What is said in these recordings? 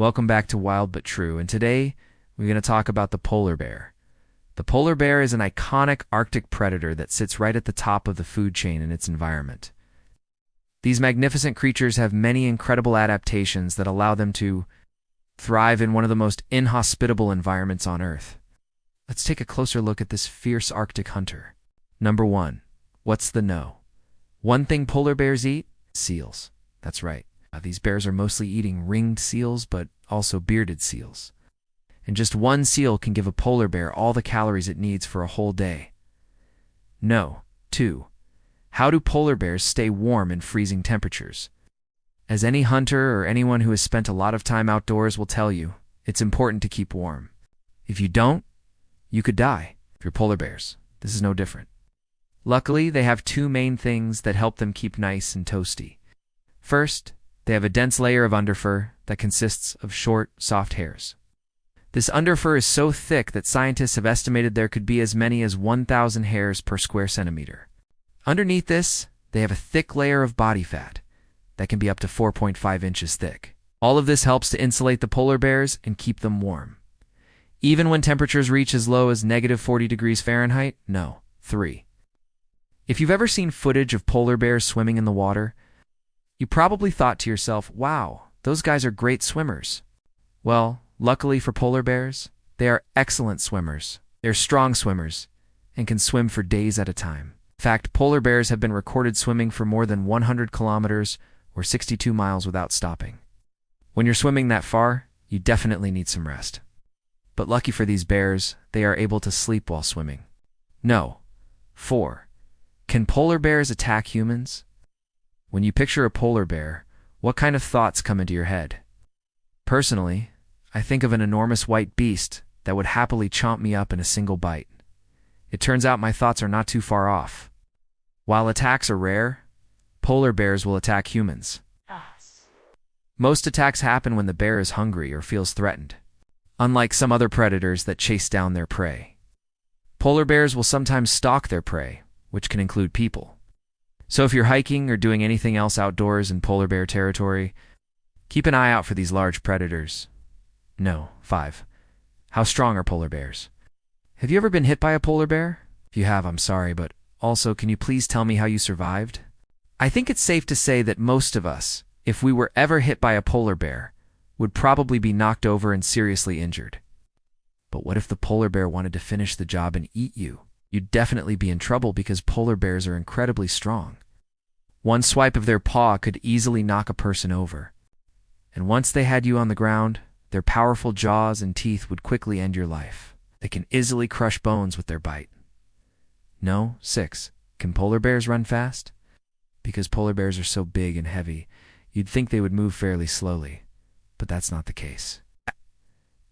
Welcome back to Wild But True, and today we're going to talk about the polar bear. The polar bear is an iconic Arctic predator that sits right at the top of the food chain in its environment. These magnificent creatures have many incredible adaptations that allow them to thrive in one of the most inhospitable environments on Earth. Let's take a closer look at this fierce Arctic hunter. Number 1. What's the no? One thing polar bears eat? Seals. That's right. These bears are mostly eating ringed seals, but also bearded seals. And just one seal can give a polar bear all the calories it needs for a whole day. No. 2. How do polar bears stay warm in freezing temperatures? As any hunter or anyone who has spent a lot of time outdoors will tell you, it's important to keep warm. If you don't, you could die. If you're polar bears, this is no different. Luckily, they have two main things that help them keep nice and toasty. First, they have a dense layer of underfur that consists of short, soft hairs. This underfur is so thick that scientists have estimated there could be as many as 1,000 hairs per square centimeter. Underneath this, they have a thick layer of body fat that can be up to 4.5 inches thick. All of this helps to insulate the polar bears and keep them warm. Even when temperatures reach as low as -40 degrees Fahrenheit? No. 3. If you've ever seen footage of polar bears swimming in the water, you probably thought to yourself, wow, those guys are great swimmers. Well, luckily for polar bears, they are excellent swimmers. They're strong swimmers and can swim for days at a time. In fact, polar bears have been recorded swimming for more than 100 kilometers or 62 miles without stopping. When you're swimming that far, you definitely need some rest. But lucky for these bears, they are able to sleep while swimming. No. 4. Can polar bears attack humans? When you picture a polar bear, what kind of thoughts come into your head? Personally, I think of an enormous white beast that would happily chomp me up in a single bite. It turns out my thoughts are not too far off. While attacks are rare, polar bears will attack humans. Most attacks happen when the bear is hungry or feels threatened, unlike some other predators that chase down their prey. Polar bears will sometimes stalk their prey, which can include people. So if you're hiking or doing anything else outdoors in polar bear territory, keep an eye out for these large predators. No. 5. How strong are polar bears? Have you ever been hit by a polar bear? If you have, I'm sorry, but also, can you please tell me how you survived? I think it's safe to say that most of us, if we were ever hit by a polar bear, would probably be knocked over and seriously injured. But what if the polar bear wanted to finish the job and eat you? You'd definitely be in trouble because polar bears are incredibly strong. One swipe of their paw could easily knock a person over. And once they had you on the ground, their powerful jaws and teeth would quickly end your life. They can easily crush bones with their bite. No. 6. Can polar bears run fast? Because polar bears are so big and heavy, you'd think they would move fairly slowly, but that's not the case.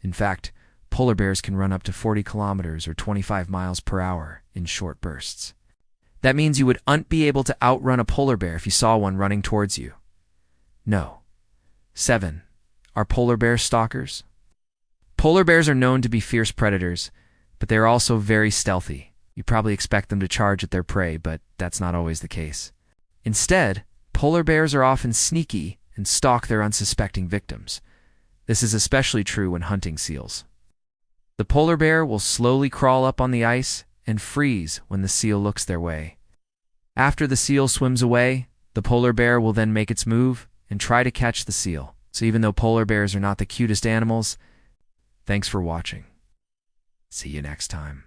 In fact, polar bears can run up to 40 kilometers or 25 miles per hour in short bursts. That means you would be able to outrun a polar bear if you saw one running towards you. No. 7. Are polar bears stalkers? Polar bears are known to be fierce predators, but they are also very stealthy. You probably expect them to charge at their prey, but that's not always the case. Instead, polar bears are often sneaky and stalk their unsuspecting victims. This is especially true when hunting seals. The polar bear will slowly crawl up on the ice and freeze when the seal looks their way. After the seal swims away, the polar bear will then make its move and try to catch the seal. So even though polar bears are not the cutest animals, thanks for watching. See you next time.